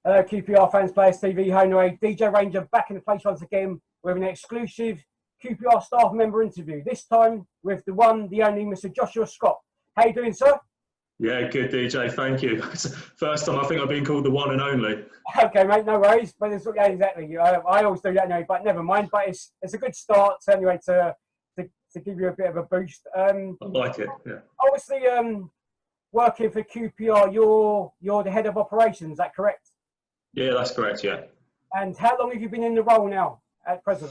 Hello, QPR fans, players, TV, Honeway, DJ Ranger back in the place once again with an exclusive QPR staff member interview. This time with the one, the only Mr. Joshua Scott. How you doing, sir? Yeah, good, DJ. Thank you. First time I think I've been called the one and only. Okay, mate, no worries. But it's, yeah, exactly. I always do that anyway, but never mind. But it's a good start anyway to give you a bit of a boost. I like it. Yeah. Obviously, working for QPR, you're the head of operations. Is that correct? Yeah, that's correct. Yeah. And how long have you been in the role now at present?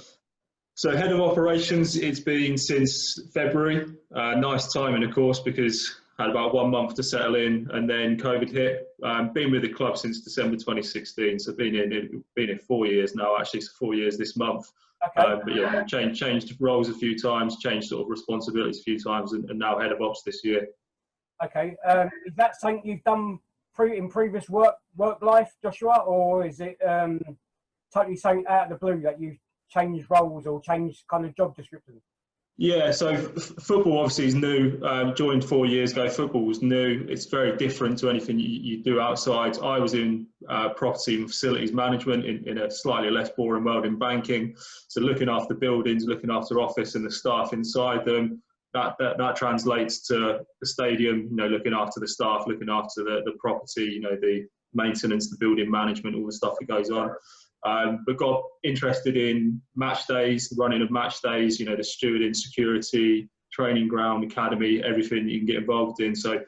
So head of operations, it's been since February. Nice timing, of course, because I had about 1 month to settle in, and then COVID hit. Been with the club since December 2016, so been in 4 years now. Actually, it's 4 years this month. Okay. But yeah, changed roles a few times, changed sort of responsibilities a few times, and now head of ops this year. Okay. Is that something you've done in previous work life, Joshua, or is it totally something out of the blue that you've changed roles or changed kind of job description? Yeah, so football obviously is new. Joined 4 years ago. Football was new. It's very different to anything you do outside. I was in property and facilities management in a slightly less boring world in banking. So looking after buildings, looking after office and the staff inside them. That translates to the stadium. You know, looking after the staff, looking after the property. You know, the maintenance, the building management, all the stuff that goes on. But got interested in match days, the running of match days, you know, the stewarding, security, training ground, academy, everything you can get involved in. So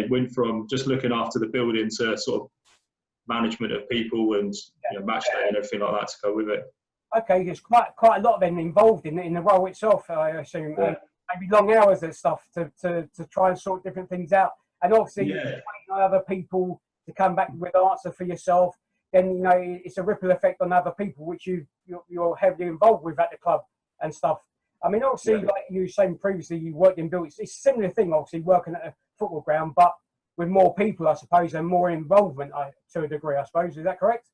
went from just looking after the building to sort of management of people and match day and everything like that to go with it. Okay, there's quite a lot then involved in the role itself, I assume. Yeah. Maybe long hours and stuff to try and sort different things out. And obviously, Yeah. other people to come back with an answer for yourself. Then it's a ripple effect on other people, which you're heavily involved with at the club and stuff. I mean, obviously, like you were saying previously, you worked in buildings. It's a similar thing, obviously, working at a football ground, but with more people, I suppose, and more involvement to a degree, I suppose. Is that correct?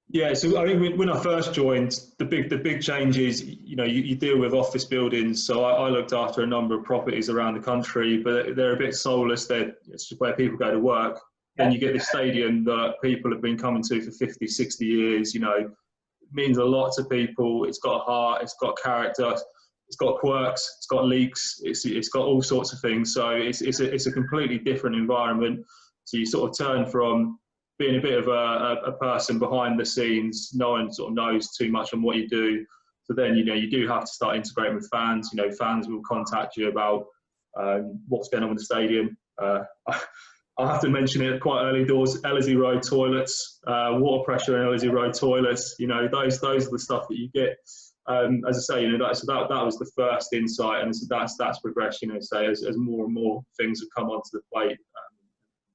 Yeah, so I think when I first joined, the big change is, you deal with office buildings. So I looked after a number of properties around the country, but they're a bit soulless. It's where people go to work. Then you get this stadium that people have been coming to for 50, 60 years, it means a lot to people. It's got a heart, it's got character, it's got quirks, it's got leaks, it's got all sorts of things. So it's a completely different environment. So you sort of turn from being a bit of a person behind the scenes, no one sort of knows too much on what you do. So then, you do have to start integrating with fans. Fans will contact you about what's going on with the stadium. I have to mention it quite early doors. Ellerslie Road toilets, water pressure in Ellerslie Road toilets. Those are the stuff that you get. As I say, that was the first insight, and so that's progressed. As more and more things have come onto the plate.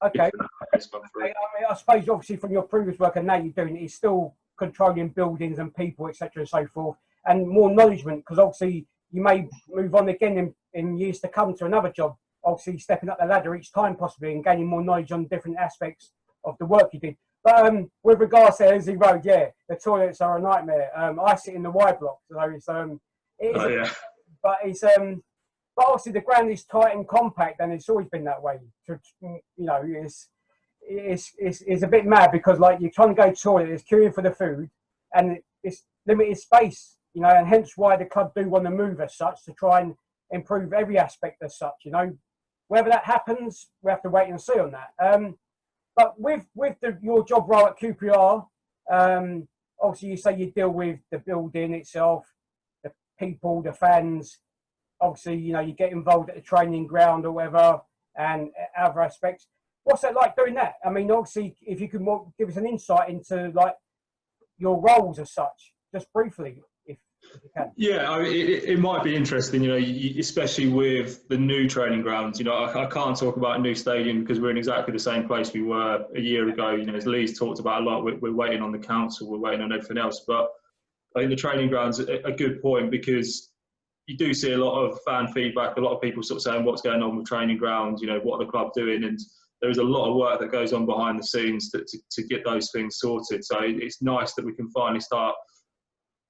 Okay. I suppose obviously from your previous work and now you're doing it, it's still controlling buildings and people, etc. and so forth, and more knowledgement, because obviously you may move on again in years to come to another job. Obviously stepping up the ladder each time possibly and gaining more knowledge on different aspects of the work you did. But with regards to Ellerslie Road, yeah, the toilets are a nightmare. I sit in the Y block, so but obviously the ground is tight and compact, and it's always been that way. It's a bit mad because like you're trying to go to the toilet, it's queuing for the food, and it's limited space, and hence why the club do want to move as such to try and improve every aspect as such. Whether that happens, we have to wait and see on that. But with your job role at QPR, obviously you say you deal with the building itself, the people, the fans. Obviously, you get involved at the training ground or whatever, and other aspects. What's it like doing that? I mean, obviously, if you could give us an insight into like your roles as such, just briefly, if you can. Yeah, it might be interesting, especially with the new training grounds. I can't talk about a new stadium because we're in exactly the same place we were a year ago. As Lee's talked about a lot, we're waiting on the council, we're waiting on everything else. But I think the training ground's a good point because you do see a lot of fan feedback, a lot of people sort of saying what's going on with training grounds, what are the club doing, and there is a lot of work that goes on behind the scenes to get those things sorted. So it's nice that we can finally start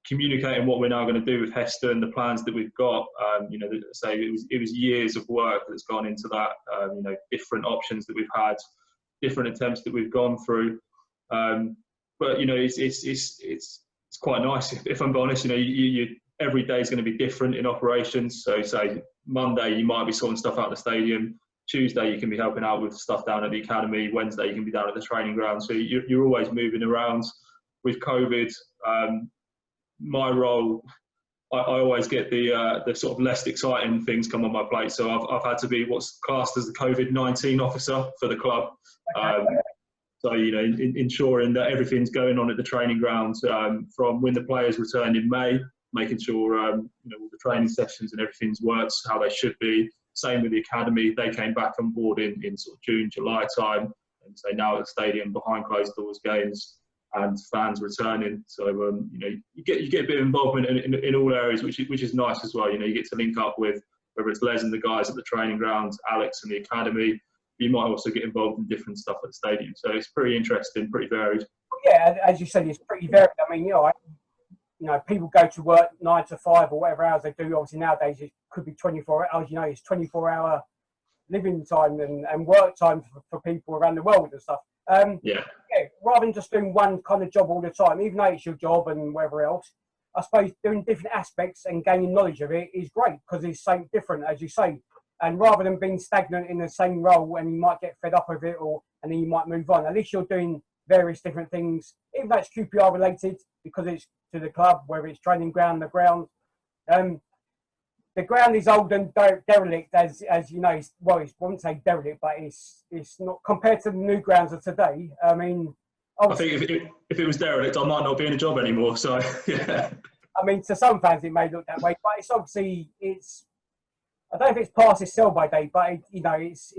communicating what we're now going to do with Hester and the plans that we've got. It was years of work that's gone into that. Different options that we've had, different attempts that we've gone through. but you know, it's quite nice. If I'm honest, you know, you every day is going to be different in operations. So say Monday you might be sorting stuff out of the stadium. Tuesday you can be helping out with stuff down at the academy. Wednesday you can be down at the training ground. So you're always moving around. With COVID, my role, I always get the sort of less exciting things come on my plate. So I've had to be what's classed as the COVID-19 officer for the club. So, you know, ensuring that everything's going on at the training ground from when the players return in May, making sure, you know, all the training sessions and everything's works how they should be. Same with the academy. They came back on board in sort of June, July time. And so now at the stadium, behind closed doors games and fans returning. So, you know, you get a bit of involvement in all areas, which is nice as well. You know, you get to link up with, whether it's Les and the guys at the training ground, Alex and the academy. You might also get involved in different stuff at the stadium. So it's pretty interesting, pretty varied. Yeah, as you said, it's pretty varied. I mean, you know, people go to work 9 to 5 or whatever hours they do. Obviously nowadays it could be 24 hours. You know, it's 24-hour living time and work time for people around the world and stuff. Yeah, rather than just doing one kind of job all the time, even though it's your job and whatever else, I suppose doing different aspects and gaining knowledge of it is great because it's so different, as you say. And rather than being stagnant in the same role and you might get fed up of it and then you might move on, at least you're doing various different things, even though it's QPR related because it's to the club, whether it's training ground, the ground. The ground is old and derelict, as you know. Well, I wouldn't say derelict, but it's not compared to the new grounds of today. I mean, I think if it was derelict, I might not be in a job anymore. So yeah. I mean, to some fans it may look that way, but it's obviously I don't know if it's past its sell by date, but you know, it's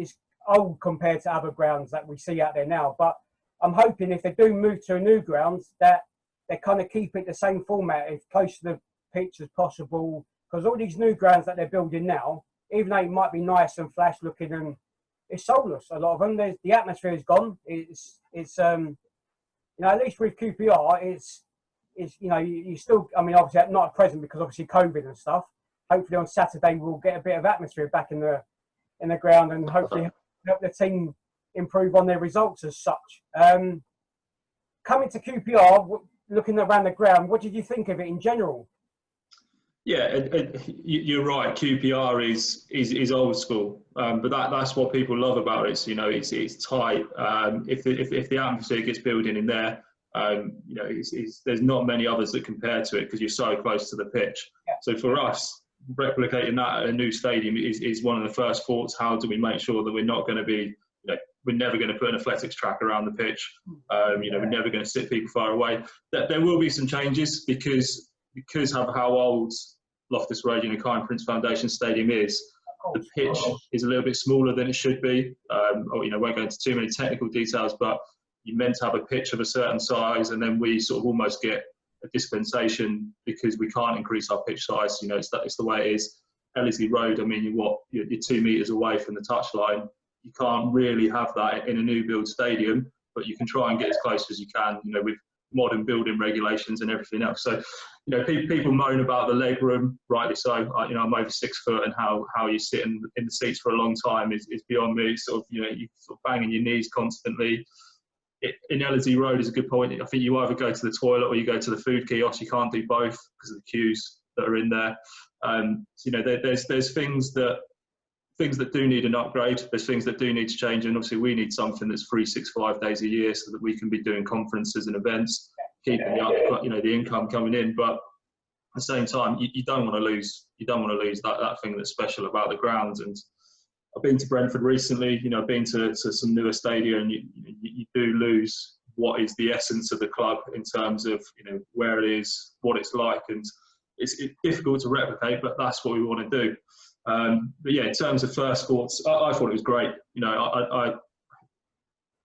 old compared to other grounds that we see out there now. But I'm hoping if they do move to a new ground, that they kind of keep it the same format, as close to the pitch as possible. Because all these new grounds that they're building now, even though it might be nice and flash looking, and it's soulless. A lot of them, the atmosphere is gone. It's you know, at least with QPR, it's you know, you still. I mean, obviously not at present because obviously COVID and stuff. Hopefully on Saturday we'll get a bit of atmosphere back in the ground and hopefully help the team improve on their results as such. Coming to QPR, looking around the ground, what did you think of it in general? Yeah, you're right. QPR is old school, but that's what people love about it. So, you know, it's tight. If the atmosphere gets building in there, you know, there's not many others that compare to it because you're so close to the pitch. Yeah. So for us, replicating that at a new stadium is one of the first thoughts. How do we make sure that we're not going to be, you know, we're never going to put an athletics track around the pitch. You know, we're never going to sit people far away. There will be some changes because of how old Loftus Road, you know, Kind Prince Foundation Stadium is. The pitch is a little bit smaller than it should be. You know, won't go into too many technical details, but you're meant to have a pitch of a certain size, and then we sort of almost get a dispensation because we can't increase our pitch size. You know, it's the way it is. Ellerslie Road, I mean, you're 2 metres away from the touchline. You can't really have that in a new build stadium, but you can try and get as close as you can, you know, with modern building regulations and everything else. So, you know, people moan about the leg room, rightly so. You know, I'm over 6 foot, and how you sit in the seats for a long time is beyond me. Sort of, you know, you sort of banging your knees constantly. In Ellerslie Road is a good point. I think you either go to the toilet or you go to the food kiosk. You can't do both because of the queues that are in there. So, you know, there's things that do need an upgrade. There's things that do need to change, and obviously we need something that's 365 days a year so that we can be doing conferences and events, keeping the income coming in. But at the same time, you don't want to lose that thing that's special about the grounds. And I've been to Brentford recently. You know, I've been to some newer stadia, and you do lose what is the essence of the club in terms of, you know, where it is, what it's like, and it's difficult to replicate. But that's what we want to do. But yeah, in terms of first thoughts, I thought it was great. You know, I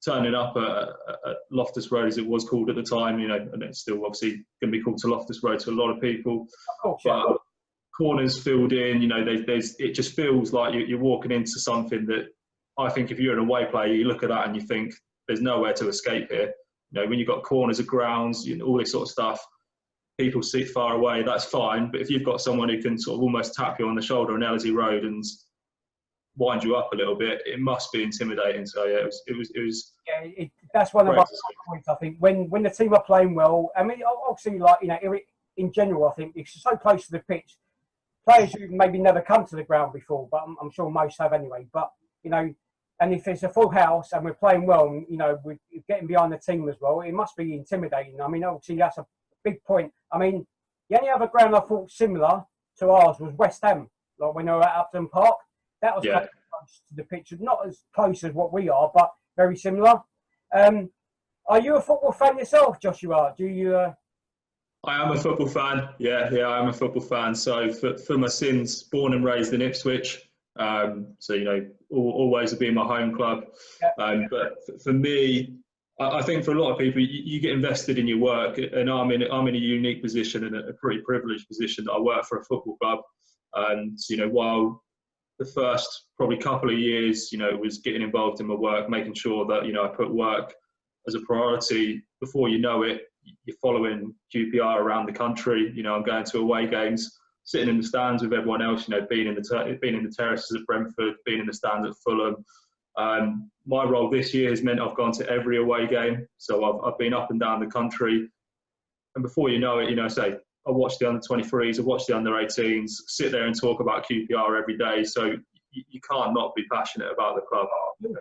turning up at Loftus Road, as it was called at the time, you know, and it's still obviously going to be called to Loftus Road to a lot of people. But corners filled in, you know, it just feels like you're walking into something that I think if you're an away player, you look at that and you think there's nowhere to escape here. You know, when you've got corners of grounds, you know, all this sort of stuff, people sit far away, that's fine. But if you've got someone who can sort of almost tap you on the shoulder on Ellerslie Road and wind you up a little bit, it must be intimidating. So yeah, it was. Yeah, that's one of our points. I think when the team are playing well, I mean, obviously, like, you know, in general, I think it's so close to the pitch. Players who maybe never come to the ground before, but I'm sure most have anyway. But you know, and if it's a full house and we're playing well, and, you know, we're getting behind the team as well, it must be intimidating. I mean, obviously that's a big point. I mean, the only other ground I thought similar to ours was West Ham, like when they were at Upton Park. That was quite close to the pitch, not as close as what we are, but very similar. Are you a football fan yourself, Joshua? Do you? I am a football fan. Yeah, I am a football fan. So for my sins, born and raised in Ipswich. So, you know, always will be my home club. But for me, I think for a lot of people, you get invested in your work, and I'm in a unique position and a pretty privileged position that I work for a football club. And you know, while the first probably couple of years, you know, it was getting involved in my work, making sure that, you know, I put work as a priority. Before you know it, you're following QPR around the country. You know, I'm going to away games, sitting in the stands with everyone else. You know, being in the terraces at Brentford, being in the stands at Fulham. My role this year has meant I've gone to every away game. So I've been up and down the country, and before you know it, you know, say I watch the under-23s, I watch the under-18s, sit there and talk about QPR every day. So you can't not be passionate about the club.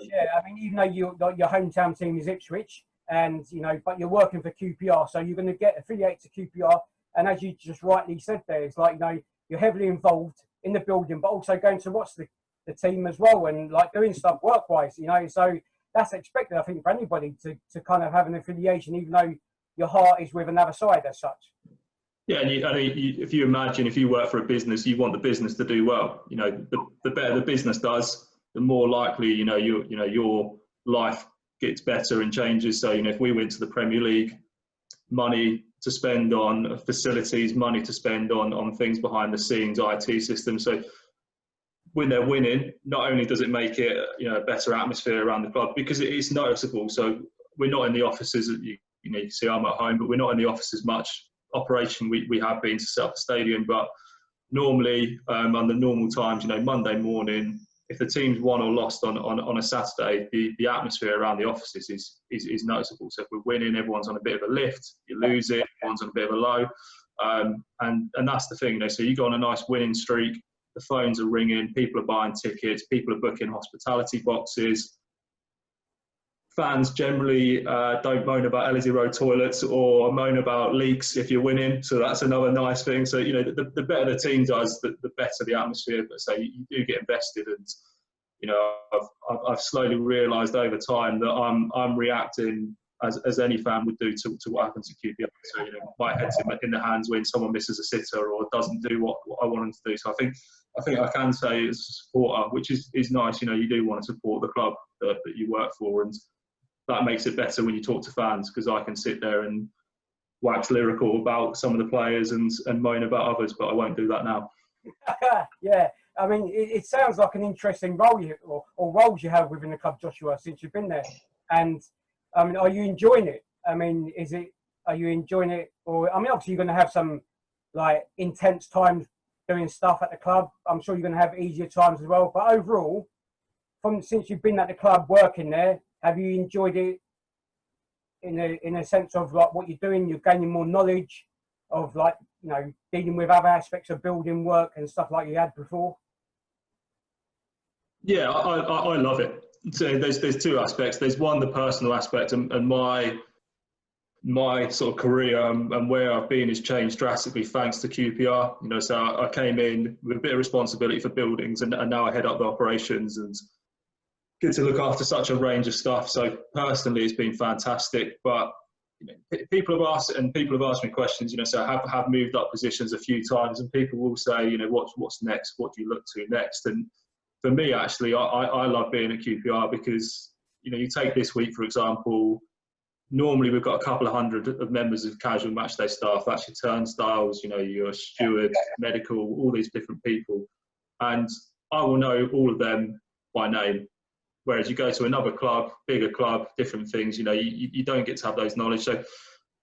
Yeah, I mean, even though your hometown team is Ipswich, and you know, but you're working for QPR, so you're going to get affiliated to QPR. And as you just rightly said there, it's like, you know, you're heavily involved in the building, but also going to watch the team as well, and like doing stuff work-wise, you know. So that's expected, I think, for anybody to kind of have an affiliation, even though your heart is with another side as such. Yeah, and if you imagine, if you work for a business, you want the business to do well. You know, the better the business does, the more likely, you know, your life gets better and changes. So, you know, if we went to the Premier League, money to spend on facilities, money to spend on things behind the scenes, IT systems. So when they're winning, not only does it make it, you know, a better atmosphere around the club, because it is noticeable. So we're not in the offices. You know, you can see I'm at home, but we're not in the offices much. Operation, we have been to set up a stadium, but normally under normal times, you know, Monday morning, if the team's won or lost on a Saturday, the atmosphere around the offices is noticeable. So if we're winning, everyone's on a bit of a lift. You lose it, everyone's on a bit of a low, and that's the thing, you know. So you go on a nice winning streak, the phones are ringing, people are buying tickets, people are booking hospitality boxes. Fans generally don't moan about Elysee Road toilets or moan about leaks if you're winning, so that's another nice thing. So, you know, the better the team does, the better the atmosphere. But so you do get invested, and you know, I've slowly realised over time that I'm reacting as any fan would do to what happens at QPR. So, you know, my head's in the hands when someone misses a sitter or doesn't do what I want them to do. So I think I can say as a supporter, which is nice. You know, you do want to support the club that you work for, and that makes it better when you talk to fans, because I can sit there and wax lyrical about some of the players and moan about others, but I won't do that now. Yeah, I mean, it sounds like an interesting role or roles you have within the club, Joshua, since you've been there. And I mean, are you enjoying it? I mean, are you enjoying it? Or, I mean, obviously you're going to have some like intense times doing stuff at the club. I'm sure you're going to have easier times as well. But overall, since you've been at the club working there, have you enjoyed it in a sense of like what you're doing? You're gaining more knowledge of, like, you know, dealing with other aspects of building work and stuff like you had before? Yeah, I love it. So there's two aspects. There's one, the personal aspect, and my sort of career and where I've been has changed drastically thanks to QPR. You know, so I came in with a bit of responsibility for buildings, and now I head up the operations and get to look after such a range of stuff. So personally, it's been fantastic. But you know, people have asked me questions. You know, so I have moved up positions a few times, and people will say, you know, what's next? What do you look to next? And for me, actually, I love being at QPR because, you know, you take this week, for example. Normally, we've got a couple of hundred of members of casual matchday staff. That's your turnstiles, you know, your steward, medical, all these different people, and I will know all of them by name. Whereas you go to another club, bigger club, different things, you know, you don't get to have those knowledge. So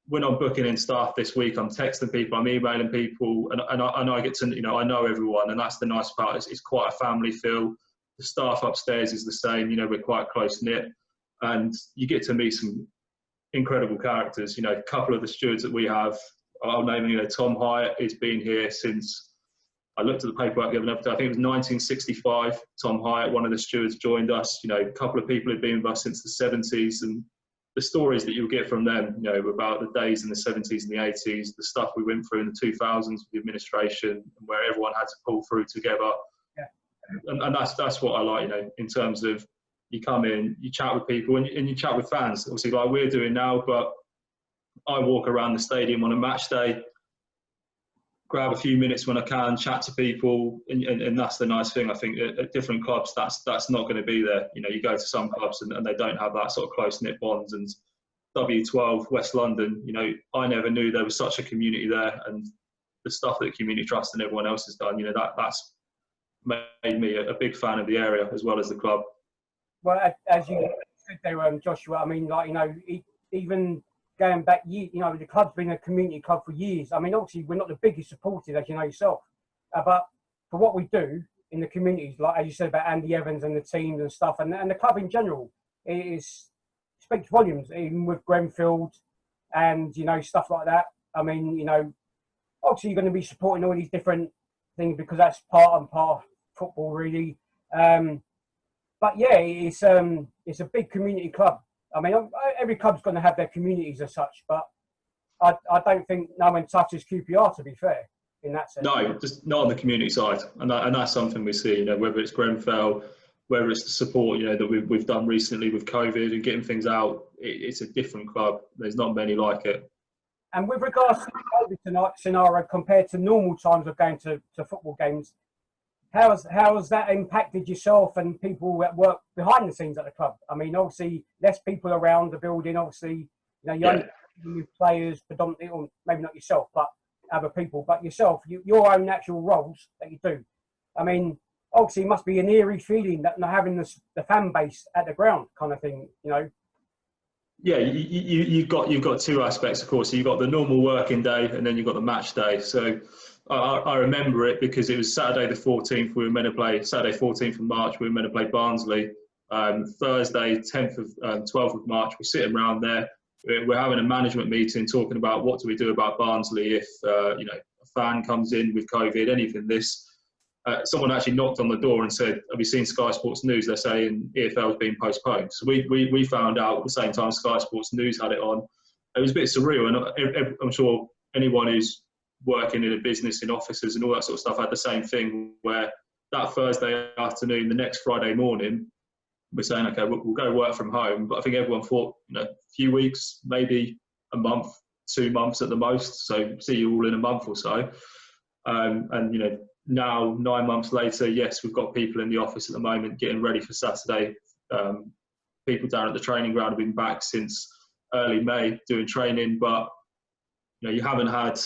when I'm booking in staff this week, I'm texting people, I'm emailing people, and I get to, you know, I know everyone, and that's the nice part. It's quite a family feel. The staff upstairs is the same. You know, we're quite close knit, and you get to meet some incredible characters. You know, a couple of the stewards that we have, I'll name, you know, Tom Hyatt has been here since, I looked at the paperwork the other day, I think it was 1965. Tom Hyatt, one of the stewards, joined us. You know, a couple of people had been with us since the 70s, and the stories that you'll get from them, you know, about the days in the 70s and the 80s, the stuff we went through in the 2000s with the administration, where everyone had to pull through together. Yeah. And that's what I like, you know, in terms of, you come in, you chat with people, and you chat with fans, obviously, like we're doing now. But I walk around the stadium on a match day, grab a few minutes when I can, chat to people, and that's the nice thing. I think at different clubs, that's not going to be there. You know, you go to some clubs and they don't have that sort of close-knit bonds. And W12, West London, you know, I never knew there was such a community there, and the stuff that Community Trust and everyone else has done, you know, that's made me a big fan of the area as well as the club. Well, as you said there, Joshua, I mean, like, you know, even going back, you know, the club's been a community club for years. I mean, obviously, we're not the biggest supporters, as you know yourself, but for what we do in the communities, like as you said about Andy Evans and the teams and stuff, and the club in general, speaks volumes, even with Grenfell and, you know, stuff like that. I mean, you know, obviously you're going to be supporting all these different things because that's part and part of football, really. But yeah, it's a big community club. I mean, every club's going to have their communities as such, but I don't think no one touches QPR, to be fair, in that sense. No, just not on the community side, and that's something we see. You know, whether it's Grenfell, whether it's the support, you know, that we've done recently with COVID and getting things out, it's a different club. There's not many like it. And with regards to the COVID scenario compared to normal times of going to football games, how has that impacted yourself and people that work behind the scenes at the club? I mean, obviously, less people around the building. Obviously, you know, you're only with players predominantly, or maybe not yourself, but other people. But yourself, your own actual roles that you do. I mean, obviously, it must be an eerie feeling that not having the fan base at the ground, kind of thing. You know. Yeah, you've got two aspects, of course. So you've got the normal working day, and then you've got the match day. So I remember it because it was Saturday the 14th. We were meant to play Saturday 14th of March. We were meant to play Barnsley. Thursday 12th of March. We're sitting around there. We're having a management meeting talking about what do we do about Barnsley if you know, a fan comes in with COVID, anything. Someone actually knocked on the door and said, "Have you seen Sky Sports News? They're saying EFL's been postponed." So we found out at the same time Sky Sports News had it on. It was a bit surreal, and I'm sure anyone who's working in a business, in offices and all that sort of stuff had the same thing, where that Thursday afternoon, the next Friday morning, we're saying, okay, we'll go work from home. But I think everyone thought, you know, a few weeks, maybe a month, 2 months at the most. So see you all in a month or so. And, you know, now 9 months later, yes, we've got people in the office at the moment getting ready for Saturday. People down at the training ground have been back since early May doing training, but, you know, you haven't had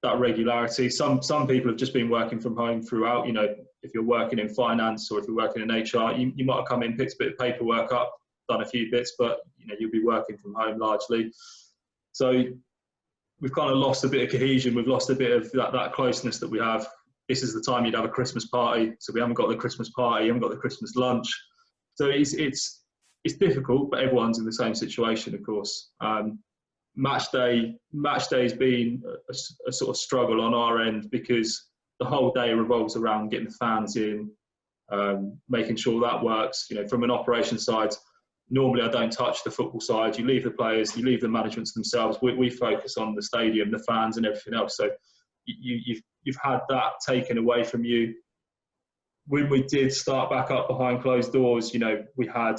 that regularity. Some people have just been working from home throughout. You know, if you're working in finance or if you're working in HR, you might have come in, picked a bit of paperwork up, done a few bits, but, you know, you'll be working from home largely. So we've kind of lost a bit of cohesion. We've lost a bit of that closeness that we have. This is the time you'd have a Christmas party, so we haven't got the Christmas party, haven't got the Christmas lunch. So it's difficult, but everyone's in the same situation, of course. Match day's been a sort of struggle on our end because the whole day revolves around getting the fans in, making sure that works. You know, from an operations side, normally I don't touch the football side. You leave the players, you leave the management to themselves. We focus on the stadium, the fans, and everything else. So you've had that taken away from you. When we did start back up behind closed doors, you know, we had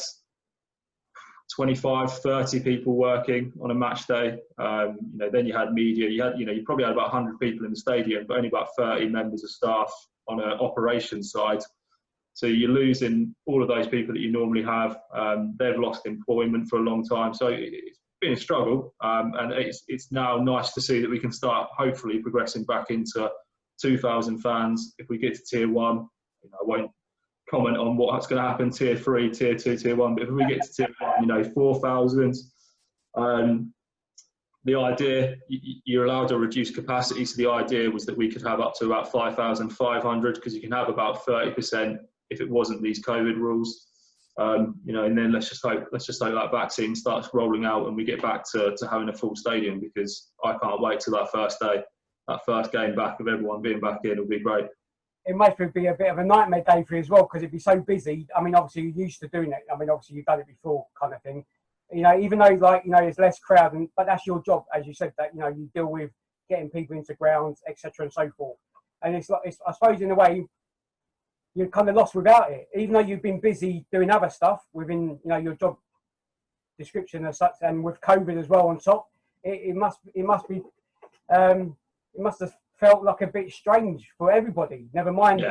25, 30 people working on a match day. You know, then you had media. You probably had about 100 people in the stadium, but only about 30 members of staff on an operations side. So you're losing all of those people that you normally have. They've lost employment for a long time. So it's been a struggle, and it's now nice to see that we can start hopefully progressing back into 2,000 fans. If we get to tier 1, you know, I won't comment on what's going to happen tier 3, tier 2, tier 1, but if we get to tier 1, you know, 4,000, the idea, you're allowed to reduce capacity, so the idea was that we could have up to about 5,500 because you can have about 30% if it wasn't these COVID rules. You know, and then let's just hope that vaccine starts rolling out and we get back to having a full stadium, because I can't wait till that first day, that first game back of everyone being back in. It'll be great. It must be a bit of a nightmare day for you as well, because it'd be so busy. I mean, obviously you're used to doing it. I mean, obviously you've done it before, kind of thing. You know, even though like, you know, there's less crowd, but that's your job, as you said, that, you know, you deal with getting people into grounds, etc., and so forth. And it's like, I suppose in a way, you're kind of lost without it, even though you've been busy doing other stuff within, you know, your job description and such, and with COVID as well on top. It must have felt like a bit strange for everybody. Never mind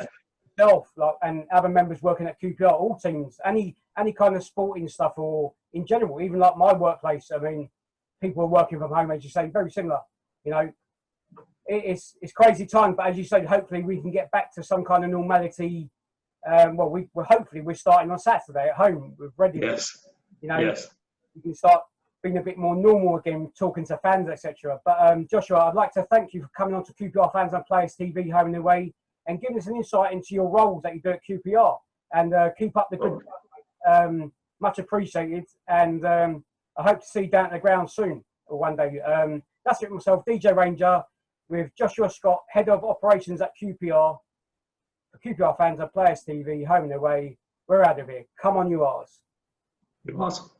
yourself, like, and other members working at QPR, all teams, any kind of sporting stuff, or in general, even like my workplace. I mean, people are working from home, as you say, very similar. You know, it's crazy time, but as you said, hopefully we can get back to some kind of normality. Well, we're starting on Saturday at home with Reading. Yes. You know, yes. We can start being a bit more normal again, talking to fans, etc. But Joshua, I'd like to thank you for coming on to QPR Fans and Players TV, Home and Away, and giving us an insight into your roles that you do at QPR. And keep up the good work. Much appreciated. And I hope to see you down at the ground soon, or one day. That's it myself, Deejay Ranger, with Joshua Scott, Head of Operations at QPR. For QPR Fans and Players TV, Home and Away. We're out of here. Come on, you R'ss. It was.